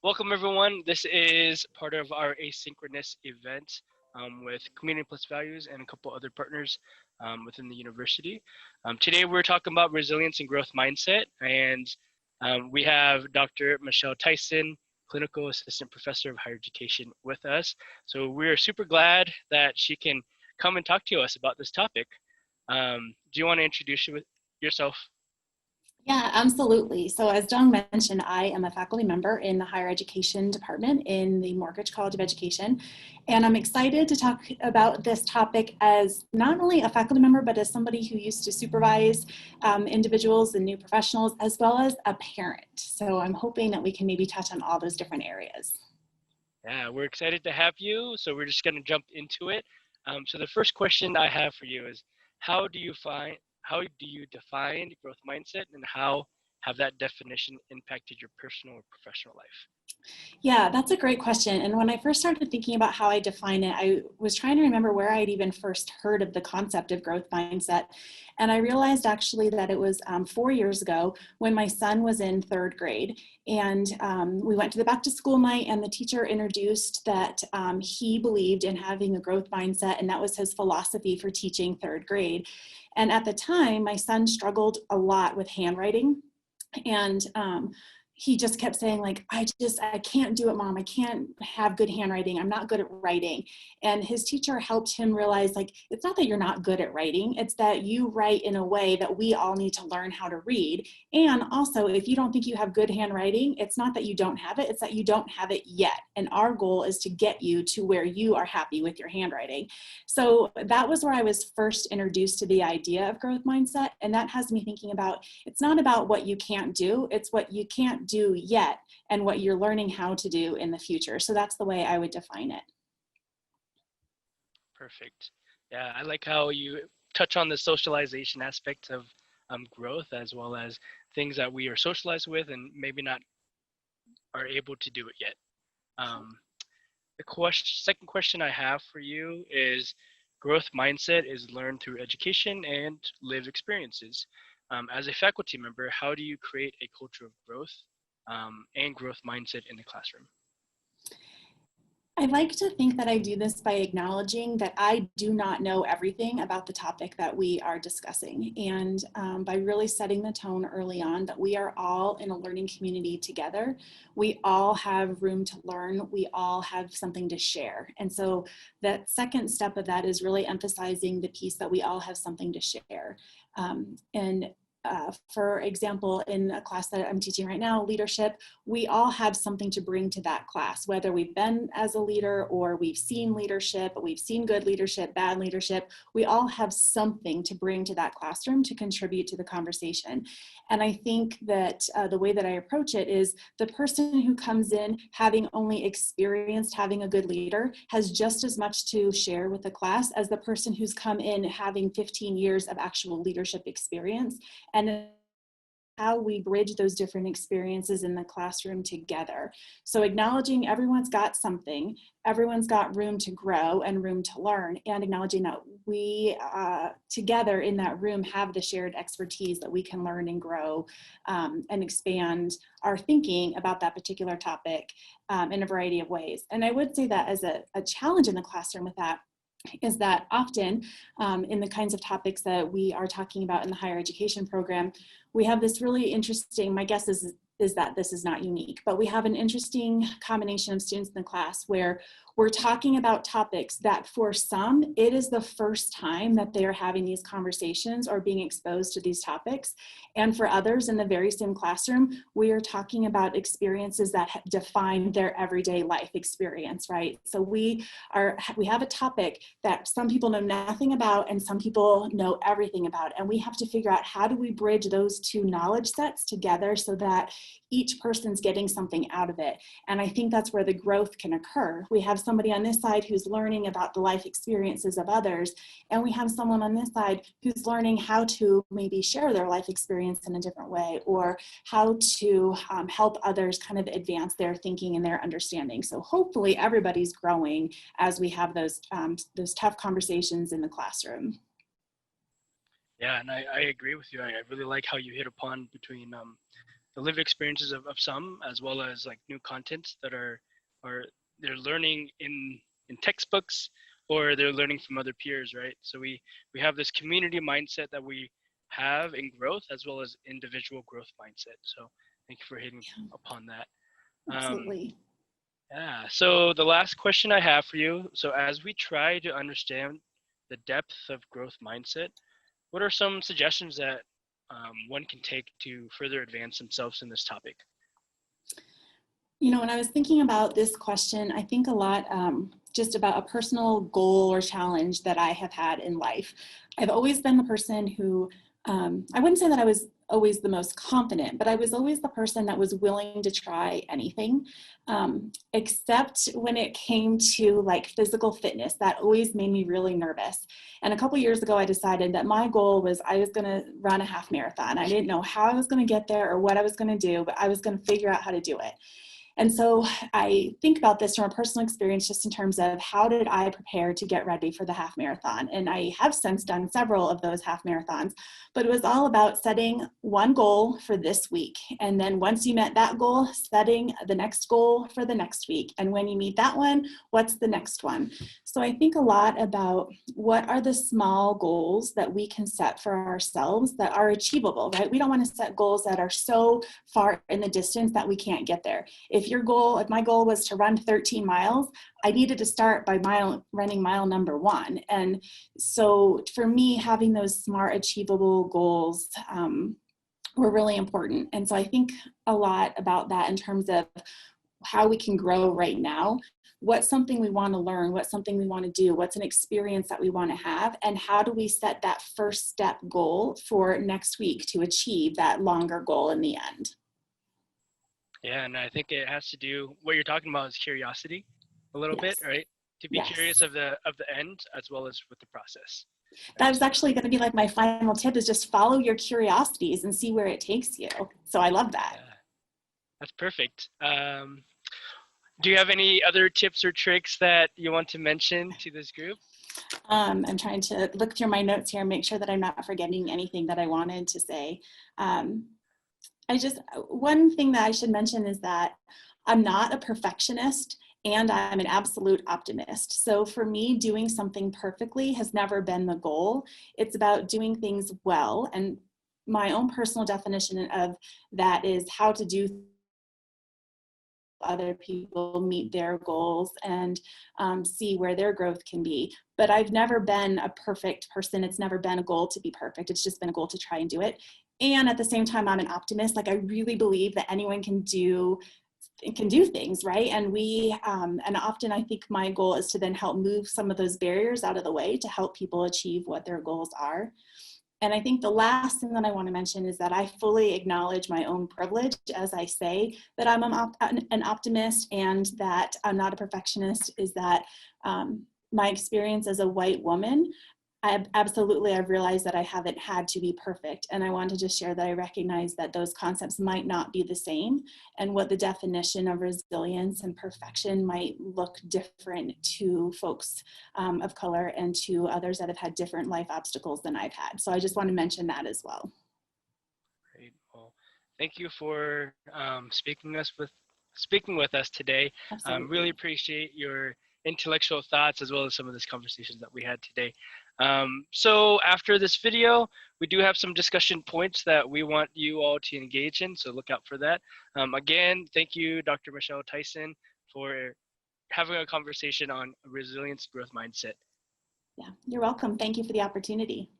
Welcome everyone. This is part of our asynchronous event with Community Plus Values and a couple other partners within the university. Today we're talking about resilience and growth mindset, and we have Dr. Michele Tyson, Clinical Assistant Professor of Higher Education, with us. So we're super glad that she can come and talk to us about this topic. Do you want to introduce yourself? Yeah, absolutely. So as John mentioned, I am a faculty member in the higher education department in the Mortgage College of Education. And I'm excited to talk about this topic as not only a faculty member, but as somebody who used to supervise individuals and new professionals, as well as a parent. So I'm hoping that we can maybe touch on all those different areas. Yeah, we're excited to have you. So we're just going to jump into it. So the first question I have for you is, how do you define growth mindset, and how have that definition impacted your personal or professional life? Yeah, that's a great question. And when I first started thinking about how I define it, I was trying to remember where I'd even first heard of the concept of growth mindset. And I realized actually that it was 4 years ago when my son was in third grade. And we went to the back to school night, and the teacher introduced that he believed in having a growth mindset, and that was his philosophy for teaching third grade. And at the time, my son struggled a lot with handwriting. And he just kept saying, like, I can't do it, Mom. I can't have good handwriting. I'm not good at writing. And his teacher helped him realize, like, it's not that you're not good at writing. It's that you write in a way that we all need to learn how to read. And also, if you don't think you have good handwriting, it's not that you don't have it. It's that you don't have it yet. And our goal is to get you to where you are happy with your handwriting. So that was where I was first introduced to the idea of growth mindset. And that has me thinking about, it's not about what you can't do. It's what you can't do yet and what you're learning how to do in the future. So that's the way I would define it. Perfect. Yeah, I like how you touch on the socialization aspect of growth, as well as things that we are socialized with and maybe not are able to do it yet. The second question I have for you is, growth mindset is learned through education and lived experiences. As a faculty member, how do you create a culture of growth and growth mindset in the classroom? I like to think that I do this by acknowledging that I do not know everything about the topic that we are discussing, and by really setting the tone early on that we are all in a learning community together. We all have room to learn. We all have something to share. And so that second step of that is really emphasizing the piece that we all have something to share. For example, in a class that I'm teaching right now, leadership, we all have something to bring to that class, whether we've been as a leader or we've seen leadership, we've seen good leadership, bad leadership. We all have something to bring to that classroom to contribute to the conversation. And I think that the way that I approach it is the person who comes in having only experienced having a good leader has just as much to share with the class as the person who's come in having 15 years of actual leadership experience. And how we bridge those different experiences in the classroom together. So acknowledging everyone's got something, everyone's got room to grow and room to learn, and acknowledging that we together in that room have the shared expertise that we can learn and grow and expand our thinking about that particular topic in a variety of ways. And I would say that as a challenge in the classroom with that is that often in the kinds of topics that we are talking about in the higher education program, we have this really interesting, my guess is that this is not unique, but we have an interesting combination of students in the class where we're talking about topics that for some, it is the first time that they are having these conversations or being exposed to these topics. And for others in the very same classroom, we are talking about experiences that define their everyday life experience, right? So we have a topic that some people know nothing about and some people know everything about. And we have to figure out, how do we bridge those two knowledge sets together so that each person's getting something out of it. And I think that's where the growth can occur. We have somebody on this side who's learning about the life experiences of others, and we have someone on this side who's learning how to maybe share their life experience in a different way, or how to help others kind of advance their thinking and their understanding. So hopefully everybody's growing as we have those tough conversations in the classroom. Yeah, and I agree with you. I really like how you hit upon between the lived experiences of some, as well as like new content that are they're learning in textbooks, or they're learning from other peers, right? So we have this community mindset that we have in growth, as well as individual growth mindset. So thank you for hitting upon that. Absolutely. Yeah, so the last question I have for you, so as we try to understand the depth of growth mindset, what are some suggestions that one can take to further advance themselves in this topic? You know, when I was thinking about this question, I think a lot just about a personal goal or challenge that I have had in life. I've always been the person who, I wouldn't say that I was always the most confident, but I was always the person that was willing to try anything, except when it came to like physical fitness. That always made me really nervous. And a couple years ago, I decided that my goal was I was going to run a half marathon. I didn't know how I was going to get there or what I was going to do, but I was going to figure out how to do it. And so I think about this from a personal experience, just in terms of how did I prepare to get ready for the half marathon? And I have since done several of those half marathons, but it was all about setting one goal for this week. And then once you met that goal, setting the next goal for the next week. And when you meet that one, what's the next one? So I think a lot about what are the small goals that we can set for ourselves that are achievable, right? We don't want to set goals that are so far in the distance that we can't get there. If my goal was to run 13 miles, I needed to start by running mile number 1. And so for me, having those smart, achievable goals were really important. And so I think a lot about that in terms of how we can grow right now. What's something we want to learn? What's something we want to do? What's an experience that we want to have? And how do we set that first step goal for next week to achieve that longer goal in the end? Yeah, and I think it has to do, what you're talking about is curiosity a little bit, Yes. right? To be Yes. curious of the end, as well as with the process. That was actually going to be like my final tip, is just follow your curiosities and see where it takes you. So I love that. Yeah, that's perfect. Do you have any other tips or tricks that you want to mention to this group? I'm trying to look through my notes here and make sure that I'm not forgetting anything that I wanted to say. One thing that I should mention is that I'm not a perfectionist and I'm an absolute optimist. So for me, doing something perfectly has never been the goal. It's about doing things well. And my own personal definition of that is how to do other people meet their goals and see where their growth can be. But I've never been a perfect person. It's never been a goal to be perfect. It's just been a goal to try and do it. And at the same time, I'm an optimist. Like, I really believe that anyone can do things, right? And and often I think my goal is to then help move some of those barriers out of the way to help people achieve what their goals are. And I think the last thing that I want to mention is that I fully acknowledge my own privilege as I say that I'm an optimist and that I'm not a perfectionist, is that my experience as a white woman, I've realized that I haven't had to be perfect. And I want to just share that I recognize that those concepts might not be the same, and what the definition of resilience and perfection might look different to folks of color and to others that have had different life obstacles than I've had. So I just want to mention that as well. Great. Well, thank you for speaking with us today. Really appreciate your intellectual thoughts, as well as some of this conversations that we had today. So after this video, we do have some discussion points that we want you all to engage in, so look out for that. Again, thank you, Dr. Michele Tyson, for having a conversation on resilience growth mindset. Yeah, you're welcome. Thank you for the opportunity.